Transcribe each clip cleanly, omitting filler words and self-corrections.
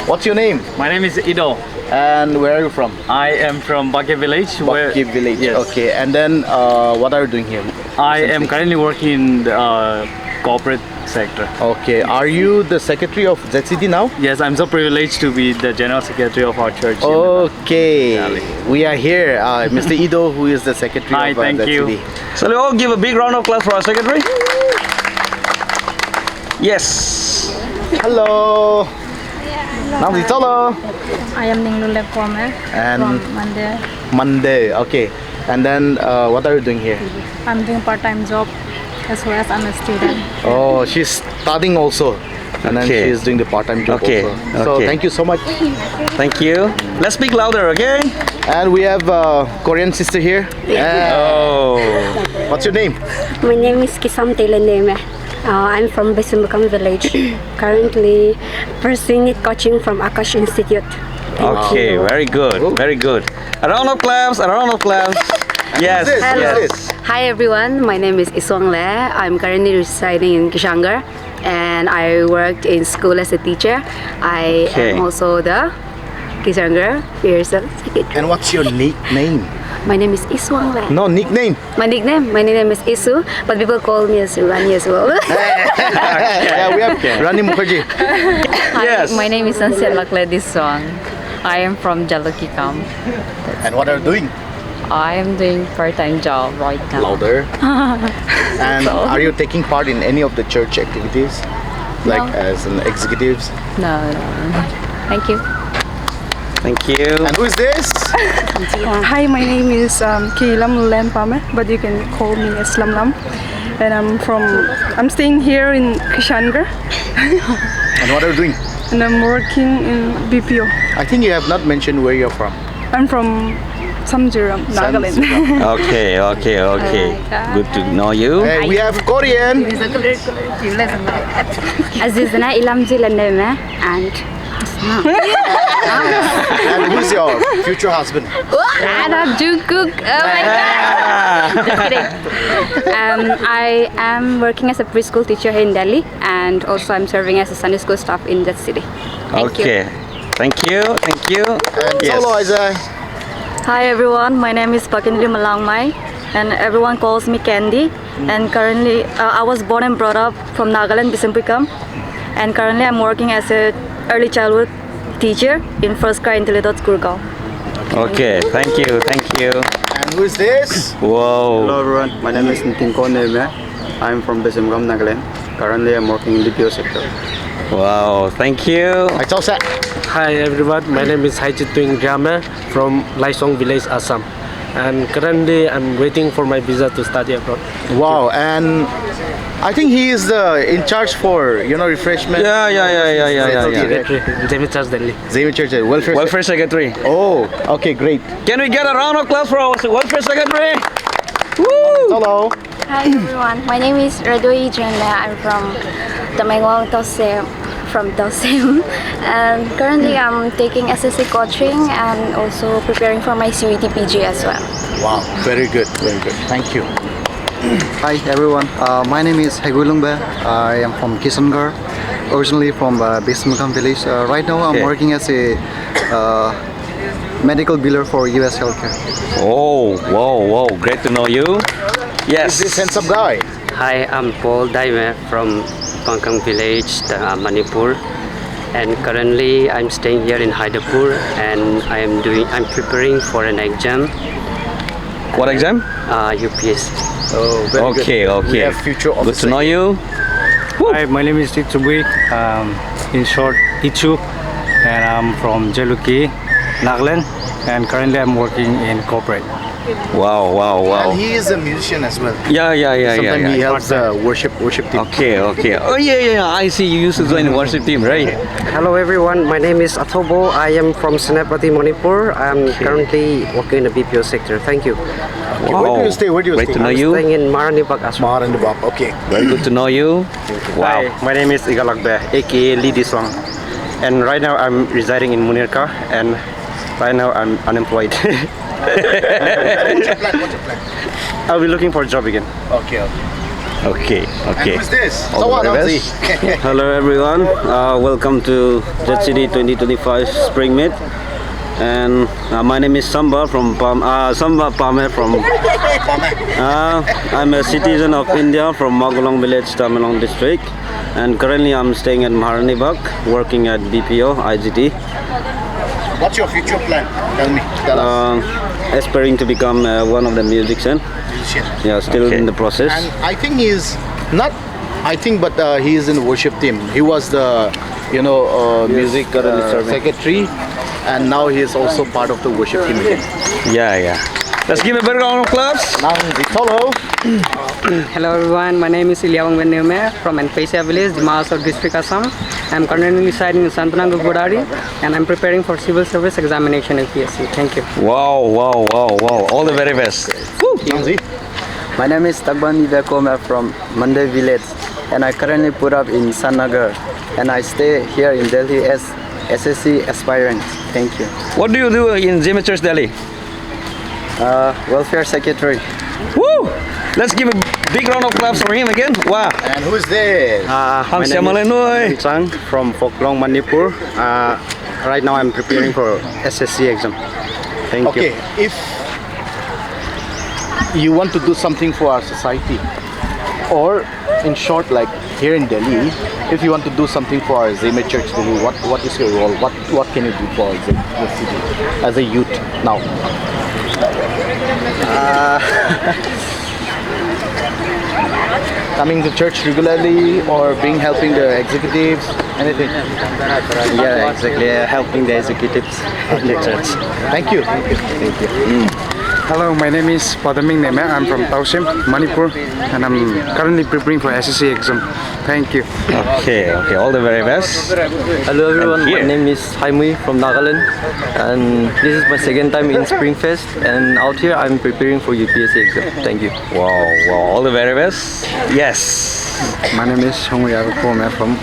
What's your name? My name is Ido. And where are you from? I am from Bake village. Baki village. Yes. Okay. And then what are you doing here? I am currently working in the corporate sector. Okay. Are you the secretary of ZCD now? Yes, I'm so privileged to be the general secretary of our church. Okay. Valley. We are here. Mr. Ido, who is the secretary Hi, of thank ZCD. you. So we all give a big round of applause for our secretary. Yes. Hello. Hello. I am Ninglule Kwame And from Monday. Monday. Okay. And then what are you doing here? I'm doing part-time job as well as I'm a student. Oh, she's studying also. And then Okay. she is doing the part-time job Okay, also. So okay. thank you so much. Thank you. Let's speak louder, okay? And we have Korean sister here. Oh. What's your name? My name is Kisam Teleneme. I'm from Besimbukam village. Currently pursuing it coaching from Akash Institute. Okay, very good, very good. A round of claps, a round of claps. Yes, Who's this? yes. Who's this? Hi everyone, my name is Iswang Le. I'm currently residing in Kishangar and I worked in school as a teacher. I Okay. am also the Kishangar Pearson Secretary. And what's your nickname? My name is Iswang Le. No, nickname. My name is Isu, but people call me as Rani as well. Yeah, we have Rani Mukherjee. Yes. My name is Sanset Lakledi Song. I am from Jalukikam. And what are you doing? I am doing part-time job right now. Louder. And are you taking part in any of the church activities? Like as an executives? No. Thank you. Thank you. And who is this? Hi, my name is Kilam Lampame, but you can call me as Lam Lam. And I'm staying here in Kishangar And what are you doing? and I'm working in BPO. I think you have not mentioned where you're from. I'm from Samjiram, Nagaland. Okay, okay, okay. Good to know you. Hey, we have Korean. Azizna Ilamji Landeme and And who's your future husband? Anna Jungkook. Oh my god. Just kidding. I am working as a preschool teacher here in Delhi and also I'm serving as a Sunday school staff in that city. Thank you. Okay. Thank you. Thank you. And Yes. solo Isaiah. Hi everyone, my name is Pakindri Malangmai and everyone calls me Candy. And currently, I was born and brought up from Nagaland, Bisimpikam. And currently I'm working as a early childhood teacher in First Cry Intelidot Gurgaon. Okay. Thank you. Thank you. And who is this? Whoa. Hello everyone, my name is Nitin Koneme. I'm from Besimgam, Nagaland. Currently I'm working in the BPO sector. Wow. Thank you. I told that. Hi everyone, my name is Haichituing Grama from Laisong village, Assam. And currently I'm waiting for my visa to study abroad. Wow. And I think he is in charge for, refreshment. Yeah. Jimmy Charles Delhi. Zaymi Church welfare. Welfare secretary. Oh, okay, great. Can we get a round of applause for our welfare secretary? Woo! Hello. Hi everyone, my name is Radoi Janda. I'm from Tamengwang Tosem, and currently I'm taking SSC coaching and also preparing for my CUET-PG as well. Wow, very good, very good. Thank you. Hi everyone, my name is Hegulungbe. I am from Kishangar, originally from Besimgam village. Right now I'm Okay. working as a medical biller for US Healthcare. Oh, wow. Great to know you. Yes. This handsome guy. Hi, I'm Paul Daime from Pangkang village, Manipur, and currently I'm staying here in Haidapur, and I'm preparing for an exam. What exam? UPS. Oh, very good. Okay. We have future Good officer. to know you. Hi, my name is Ichubui. In short, Ichu, and I'm from Jaluki, Nagaland, and currently I'm working in corporate. Wow. And he is a musician as well. Yeah. Sometimes he helps the worship team. Okay. Oh yeah. I see you used to join the worship team, right? Hello everyone, my name is Athobo. I am from Senapati, Manipur. I'm currently working in the BPO sector. Thank you. Okay, where do you stay? Great to know you. Staying in Maranibak as well. Mar and the Bop. Okay. Very good to know you. Wow. Hi, my name is Igalakbe, aka Lidi Song. And right now I'm residing in Munirka and right now I'm unemployed. What's your plan? I'll be looking for a job again. Okay. Okay. Okay. And who's this? All the very best. Hello everyone, welcome to ZCD 2025 Spring Meet. And my name is Samba Samba Pame from. I'm a citizen of India from Magulang village, Tamenglong district, and currently I'm staying at Maharani Bagh, working at BPO IGT. What's your future plan? Tell us. Aspiring to become one of the musicians. Yeah, still in the process. And I think he's not. I think, but he is in the worship team. He was the, music secretary, and now he is also part of the worship team again. Yeah. Let's give a big round of applause. Hello. Hello everyone, my name is Ilyawang Beneume from Enpesia village, Dimahasor district, Assam. I'm currently residing in Santanang Godari and I'm preparing for civil service examination at PSC. Thank you. Wow. All the very best. My name is Tagbani Bekome from Mande village and I currently put up in Sanagar and I stay here in Delhi as SSC aspirant. Thank you. What do you do in Jimmy Church Delhi? Welfare secretary. Woo! Let's give a big round of applause for him again. Wow. And who's this? My name is Chang from Phoklong, Manipur. Right now I'm preparing for SSC exam. Thank you. Okay, if you want to do something for our society, or in short, like here in Delhi, if you want to do something for our Zeme Church Delhi, what is your role? What can you do for the city as a youth now? Coming to church regularly or helping the executives, anything? Yeah, exactly. Helping the executives in the church. Thank you. Hello, my name is Padaming Neme. I'm from Tausim, Manipur, and I'm currently preparing for SSC exam. Thank you. Okay. All the very best. Hello everyone, my name is Haimui from Nagaland, and this is my second time in Springfest, and out here I'm preparing for UPSC exam. Thank you. Wow. All the very best. Yes. My name is Hongya Pome from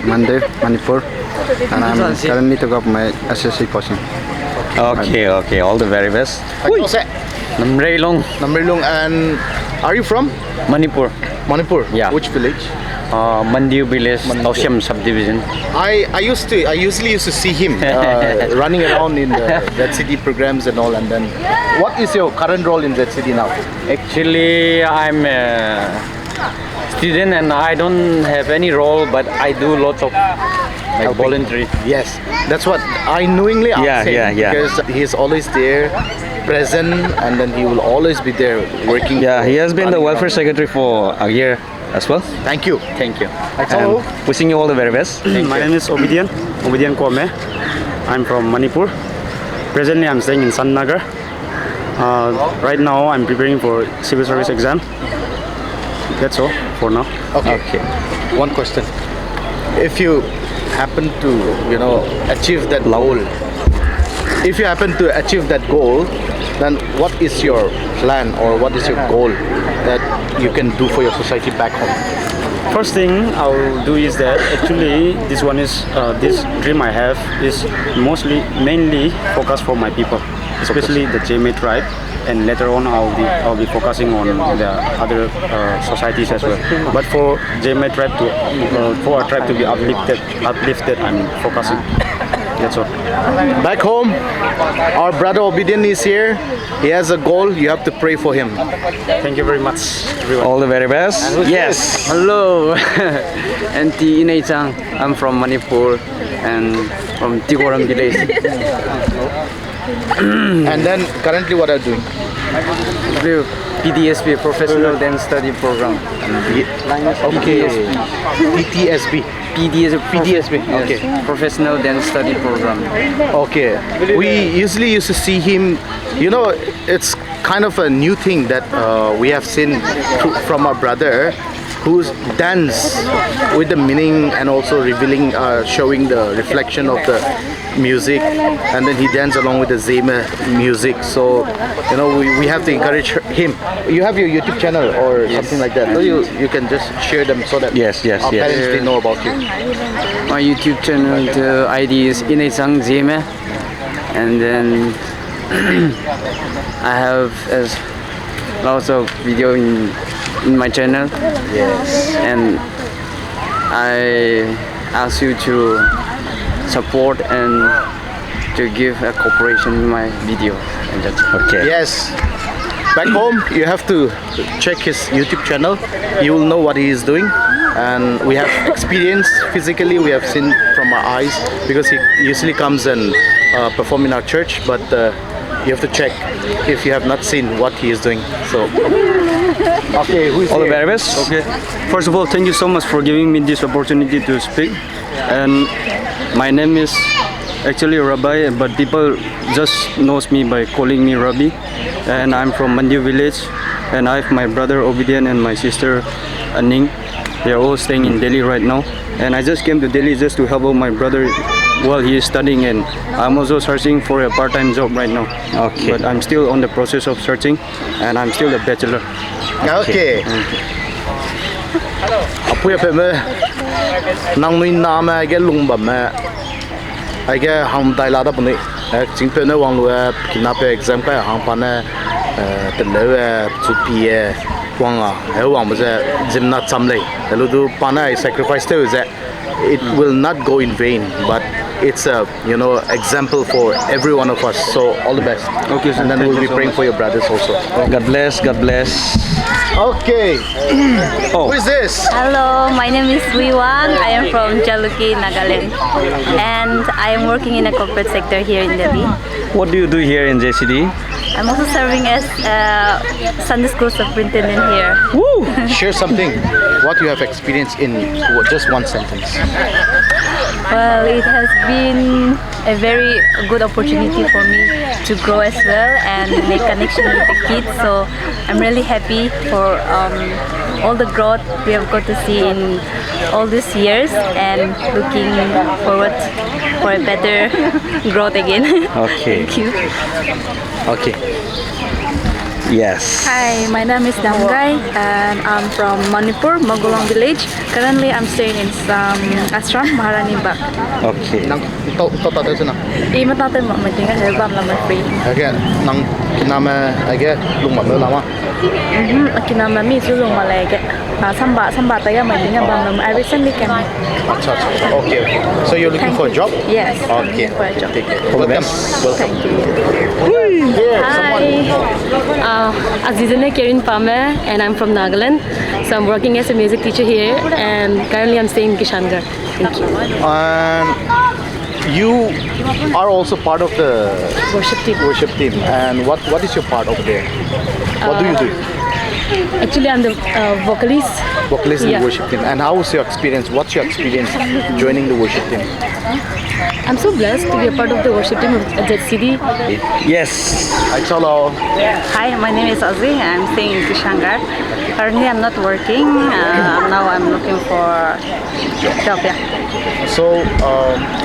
Mande, Manipur, and I'm currently took up my SSC coaching. Okay. All the very best. Namreilong, and are you from? Manipur. Yeah. Which village? Mandiu village, Tausim subdivision. I usually used to see him running around in that city programs and all. And then, what is your current role in that city now? Actually, I'm a student and I don't have any role, but I do lots of voluntary. Yes, that's what I knowingly asked him. Yeah. Because he's always there, present, and then he will always be there working. Yeah, he has been the welfare secretary for a year as well. Thank you. And wishing you all the very best. My name is Obidian Kwame. I'm from Manipur. Presently, I'm staying in Sanagar. Right now, I'm preparing for civil service exam. That's all for now. Okay. One question. If you happen to, achieve that goal, then what is your plan or what is your goal that you can do for your society back home? First thing I'll do is that actually this dream I have is mainly focused for my people, especially the Jeme tribe, and later on I'll be focusing on the other societies as well. But for Jeme tribe for our tribe to be uplifted, I'm focusing. That's all. Back home, our brother Obidian is here. He has a goal. You have to pray for him. Thank you very much, everyone. All the very best. Yes. Hello, Auntie Inay Chang. I'm from Manipur and from Tigoram village. And then currently what are you doing? PDSP, Professional Dance Study Program. Okay. PDSP. Okay. Professional Dance Study Program. Okay. We usually used to see him, it's kind of a new thing that we have seen from our brother, who's dance with the meaning and also revealing, showing the reflection of the music, and then he dance along with the Zeme music. So, we have to encourage him. You have your YouTube channel or something like that. So you can just share them so that yes. our parents they know about you. My YouTube channel, the ID is Inesang Zeme, and then I have lots of video in in my channel. Yes. And I ask you to support and to give a cooperation in my video. And that's Okay. Yes. Back home, you have to check his YouTube channel. You will know what he is doing. And we have experience physically, we have seen from our eyes, because he usually comes and perform in our church, but you have to check if you have not seen what he is doing. So, okay, who is All the here? very best. Okay. First of all, thank you so much for giving me this opportunity to speak. And my name is actually Rabbi, but people just knows me by calling me Rabbi. And I'm from Mandir village, and I have my brother Obidien and my sister Aning. They are all staying in Delhi right now, and I just came to Delhi just to help out my brother while he is studying, and I'm also searching for a part-time job right now. Okay. But I'm still on the process of searching, and I'm still a bachelor. Okay. Apu ya peme nang nui na ma ge lung ba ma ai ge ham dai la da bu ni jing pe ne wang lu kina pe exam ka hang pa ne te le chu pi wang a wang ba ze jim na cham le lu du pa na sacrifice te ze it will not go in vain, but it's a example for every one of us. So all the best. Okay, and then we'll be praying for your brothers also. God bless. God bless. Okay. Oh. Who is this? Hello, my name is Wiwan. I am from Jaluki, Nagaland, and I am working in a corporate sector here in Delhi. What do you do here in JCD? I'm also serving as Sunday school superintendent here. Woo! Share something. What you have experienced in just one sentence. Well, it has been a very good opportunity for me to grow as well and make connection with the kids. So I'm really happy for all the growth we have got to see in all these years, and looking forward for a better growth again. Okay. Thank you. Okay. Yes. Hi, my name is Damgai and I'm from Manipur, Mogolong village. Currently I'm staying in some ashram, Maharani Bagh. Okay. Nang to ta ta na. Ima taten mo mai tinga he bam la mai free. Okay. Nang kinama age lung ma la ma. Akina mami su lung malege. Samba ta ya mai tinga bam la. I recently came. Acha. Okay. So you're looking for a job? Yes. Okay. For a job. Welcome. Thank you. Here, Hi, Azizane Kirin Pame, and I'm from Nagaland. So I'm working as a music teacher here, and currently I'm staying in Kishangarh. Thank you. And you are also part of the worship team. And what is your part over there? What do you do? Actually, I'm the vocalist. Vocalist in the worship team. And how was your experience? What's your experience joining the worship team? I'm so blessed to be a part of the worship team of ZCD. Yes. Hi, hello. Hi, my name is Aziz. I'm staying in Kishangarh. Currently, I'm not working. Now I'm looking for job. Yeah. So,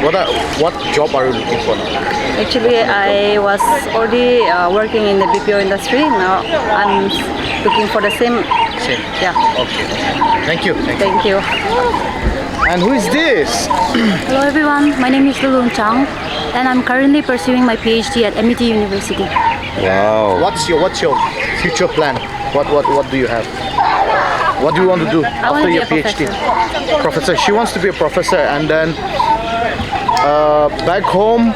what job are you looking for now? Actually, I was already working in the BPO industry. Now I'm looking for the same. Same. Yeah. Okay. Thank you. Thank you. And who is this? Hello everyone, my name is Lulung Chang and I'm currently pursuing my PhD at MIT University. Wow. What's your future plan? What do you have? What do you want to do after your PhD? Professor. She wants to be a professor, and then back home,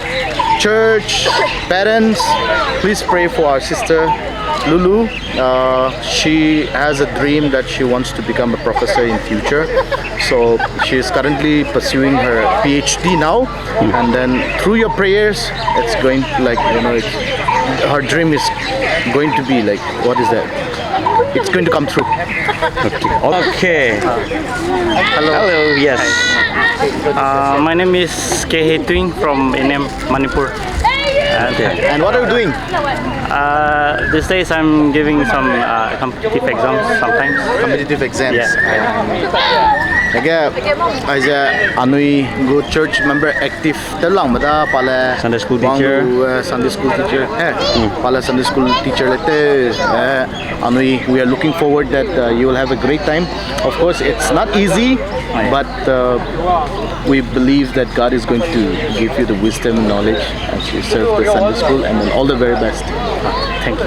church, parents, please pray for our sister Lulu. She has a dream that she wants to become a professor in future. So she is currently pursuing her PhD now, and then through your prayers, it's going her dream is going to be like, what is that? It's going to come true. Okay. Hello. Yes. My name is K. Twing from NM Manipur. And what are you doing? These days I'm giving some competitive exams sometimes. Competitive exams. Yeah. As a Anui good church member active telang mada pala Sunday school teacher. Sunday school teacher. Pala Sunday school teacher lete. Anui, we are looking forward that you will have a great time. Of course, it's not easy, but we believe that God is going to give you the wisdom and knowledge as you serve the Sunday school, and then all the very best. Thank you.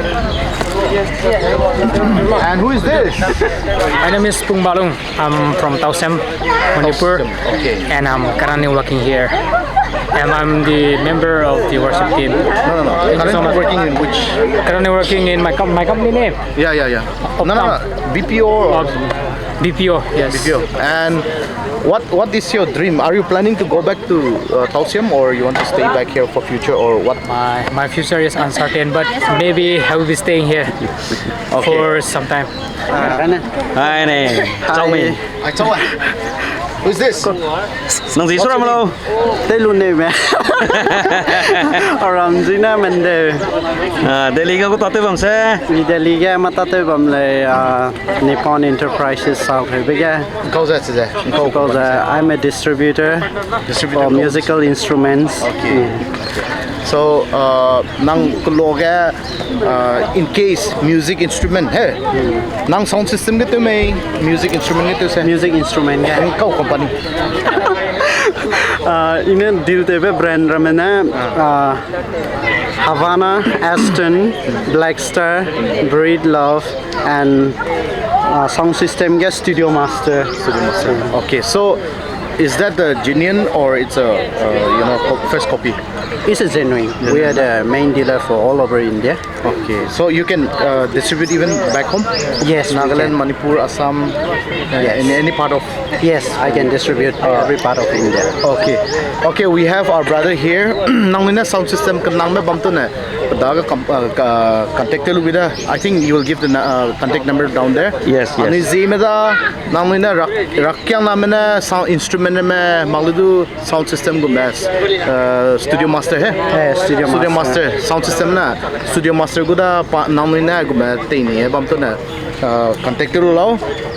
And who is this? My name is Pung Balung. I'm from Tausem, Manipur, and I'm currently working here. And I'm the member of the worship team. No. Thank you so much. Working in which? Currently working in my company name. Yeah. No. BPO or? BPO, yes. BPO. And what is your dream? Are you planning to go back to Tausem, or you want to stay back here for future, or what? My future is uncertain, but maybe I will be staying here for some time. Hi nè, chào mình. Chào anh. Who's this? Nang gì số làm lâu? Đây luôn này mẹ. Around Zina Mende. Delhi ka ko tate bam se. Vì Delhi cái mà tate bam là Nippon Enterprises South Africa. Because I'm a distributor for musical instruments. Okay. So, nang kuloga in case music instrument hai. Nang sound system gitu may music instrument gitu se. Music instrument ya. Kau company. Ini deal tebe brand ramena Havana, Aston, Blackstar, Breed Love, and sound system ya Studio Master. Okay, so is that the genuine or it's a first copy? It's a genuine. We are the main dealer for all over India. Okay, so you can distribute even back home? Yes, Nagaland, Manipur, Assam, in any part of? Yes, I can distribute every part of India. Okay, we have our brother here. Nangmina sound system nang me bam to na daga contact with I think you will give the contact number down there. Yes. Ani zimeda nangmina rakyang namena sound instrument me mangludu sound system gumas studio master hai. Studio master sound system na studio master guda nangmina gumas tini bam to na contact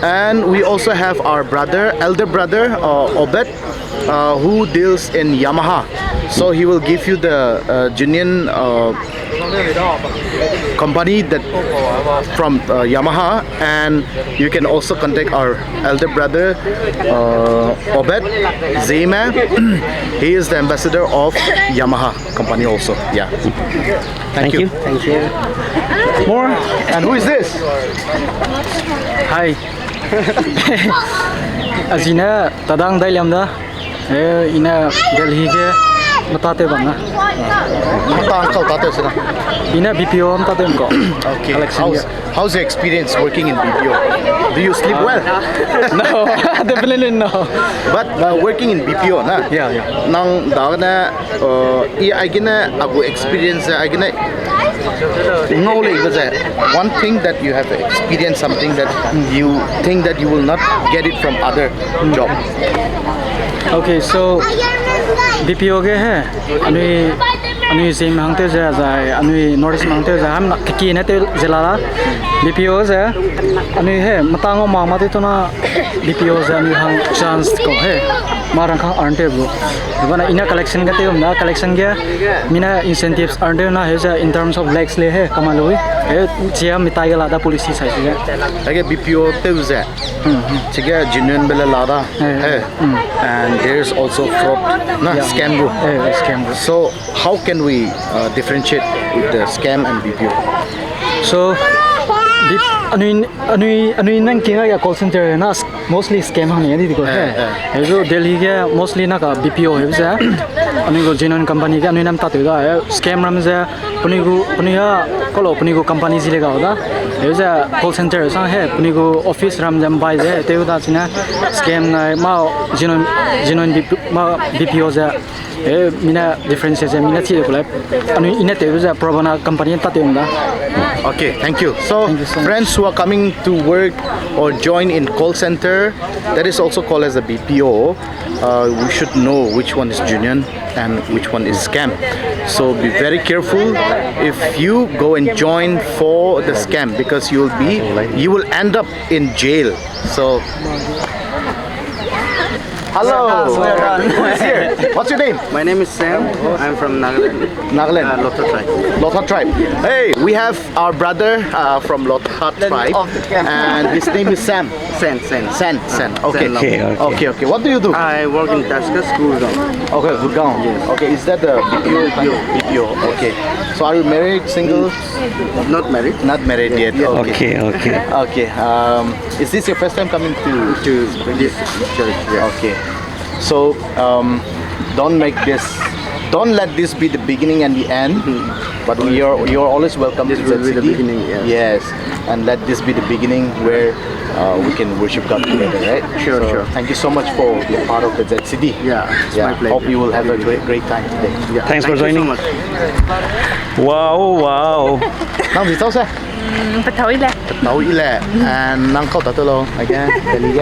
and we also have our elder brother Obed who deals in Yamaha, so he will give you the genuine company that from Yamaha, and you can also contact our elder brother Obed Zema. He is the ambassador of Yamaha company also. Yeah. Thank you. Thank you. More. And who is this? Hi. Azina tadang dailamda. Ina Delhi ke matate bangna. Ina BPO matate ko. Okay. How's your experience working in BPO? Do you sleep well? No, definitely no. But working in BPO, na? Yeah. Nang dagna I gonna agu experience I gonna knowledge one thing that you have experienced something that you think that you will not get it from other job. Okay, so BPO ke hai ani same hangte ja ani notice mangte ja ham ki ne te jelala BPO ja ani hai matango mama te to na BPO ja ani hang chance ko hai marang khang ante bro bana ina collection ke te na collection ke mina incentives ante na hai ja in terms of lakhs le hai kamaloi e chia mitai ga lada policy sai ja age BPO te ja chiga genuine bela lada hai and there is also fraud na scam go. So how can we differentiate with the scam and BPO? So anui nang kinga ya call center na mostly scam hani ani diko hai so Delhi ke mostly na ka BPO hai ja ani go genuine company ke anui nam ta te da scam ram ja puni go company zile ga da hai ja call center sang hai puni go office ram jam bai ja te da china scam na ma genuine BPO ja mina differences mina chi ko la anui ina te ja probana company ta te da. Okay, thank you. So friends who are coming to work or join in call center, that is also called as a BPO, we should know which one is genuine and which one is scam. So be very careful if you go and join for the scam, because you will end up in jail. So hello. Who is here? What's your name? My name is Sam. I'm from Nagaland. Nagaland. Lotha tribe. Lotha tribe. Hey, we have our brother from Lotha tribe, and his name is Sam. Sen. Okay. Okay. What do you do? I work in Tasca school zone. Okay, Gurgaon. Yes. Okay, is that the BPO? Okay. So are you married, single? Not married. Not married yet. Okay. Okay. Is this your first time coming to this church? Yes. Okay. So don't let this be the beginning and the end. But you're always welcome This to will that be the city. beginning, yes. Yes. And let this be the beginning where we can worship God together, right? Sure. Thank you so much for being part of the ZCD. Yeah, it's my pleasure. Hope you will have a great time today. Yeah. Thanks for Thank you joining. so much. Wow. Nang gì sao Bắt đầu ile. Tàu ile. And nang kau tahu lo, again, Delhi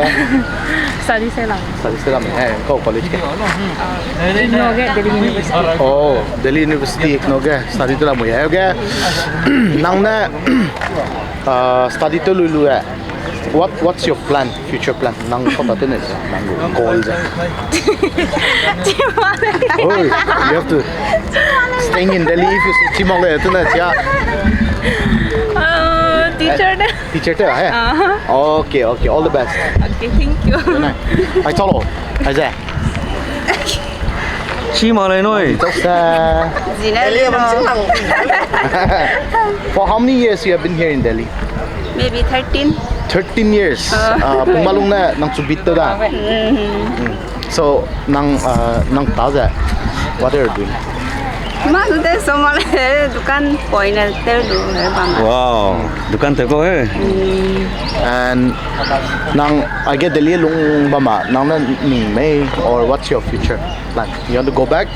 Study saya lah. Salam. Kau college ke? Noge Delhi University. Oh, Delhi University Noge. Study tu lah mu ya. Okay. Nang na study tu lulu ya. What's your plan? Future plan? Nang kau tahu ni nang goals. Oh, you have to staying in Delhi if you cimong le tu na ya. Teacher dah. Teacher tu ya. Okay. All the best. Okay, thank you. Ai chalo. Ai ja. Chi mà này nói. For how many years you have been here in Delhi? Maybe 13. 13 years. Pumalung na nang subit to da. So nang taza. What are you doing? Maksudnya semua dukan poinnya terdu. Wow. Dukan teko And nang I get Delhi lung bama nang na ning may or what's your future plan? You want to go back?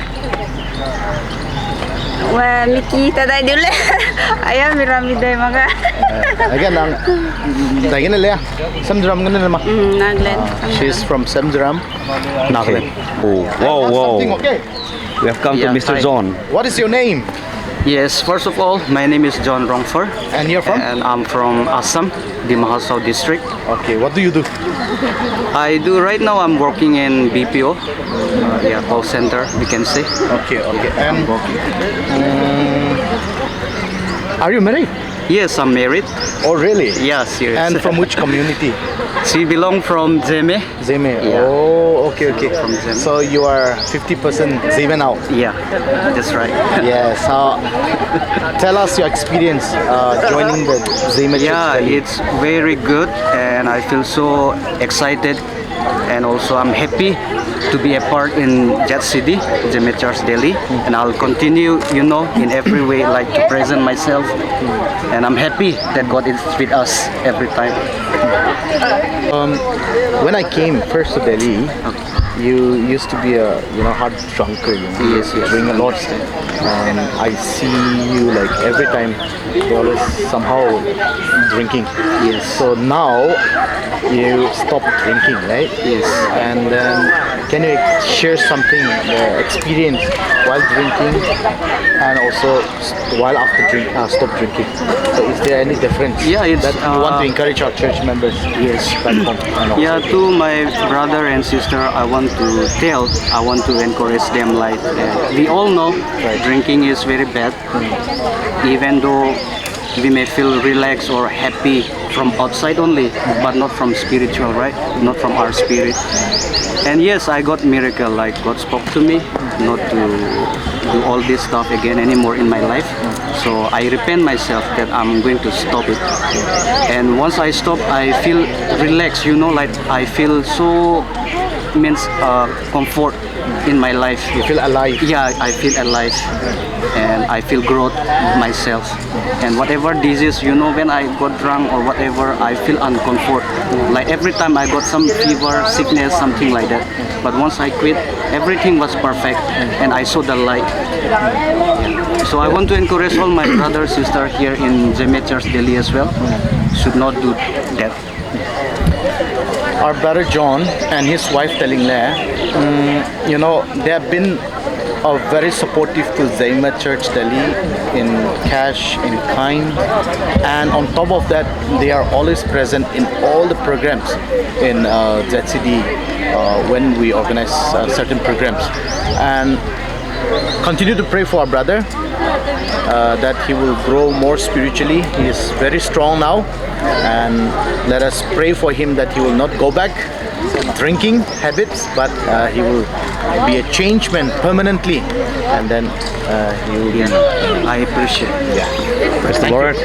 Wah, Miki tadi dulu. Ayah miramide maka. Again nang dagin na Samdram ngana ma. Nagaland. She's from Samdram, Nagaland. Oh, wow. Something okay? We have come to Mr. hi. John. What is your name? Yes, first of all, my name is John Rongfor. And you're from? And I'm from Assam, the Mahasau district. Okay, what do you do? I do right now, I'm working in BPO. Call center, we can say. Okay. And are you married? Yes, I'm married. Oh, really? Yeah, serious. And from which community? She belong from Zeme. Zeme. Yeah. Oh, okay. From Zeme. So you are 50% Zeme now. Yeah, that's right. Yes. Tell us your experience joining the Zeme Church. Yeah, Delhi. it's very good, and I feel so excited, and also I'm happy to be a part in Jet City, Zeme Church Delhi, and I'll continue, in every way, like to present myself, and I'm happy that God is with us every time. When I came first to Delhi, you used to be a hard drunker. Yes. Doing a lot. I see you like every time you always somehow drinking. Yes. So now you stop drinking, right? Yes. And then can you share something experience while drinking and also while after stop drinking? So is there any difference? Yeah, it's, that you want to encourage our church members? Yes. Back home. And also Yeah, to my brother and sister, I want to encourage them like we all know drinking is very bad. Even though we may feel relaxed or happy from outside only, but not from spiritual, right? Not from our spirit. And yes, I got miracle, like God spoke to me not to do all this stuff again anymore in my life. So I repent myself that I'm going to stop it. And once I stop, I feel relaxed, like I feel so comfort in my life. You feel alive. Yeah, I feel alive, and I feel growth myself. And whatever disease, when I got drunk or whatever, I feel uncomfort. Like every time I got some fever, sickness, something like that. But once I quit, everything was perfect, and I saw the light. So I want to encourage all my brothers, sisters here in Zeme Church Delhi as well. Should not do that. Our brother John and his wife telling there, they have been are very supportive to Zaima Church Delhi in cash, in kind, and on top of that, they are always present in all the programs in ZCD when we organize certain programs. And continue to pray for our brother that he will grow more spiritually. He is very strong now, and let us pray for him that he will not go back drinking habits, but he will be a changed man permanently, and then he will be. I appreciate. Yeah. Praise the Lord.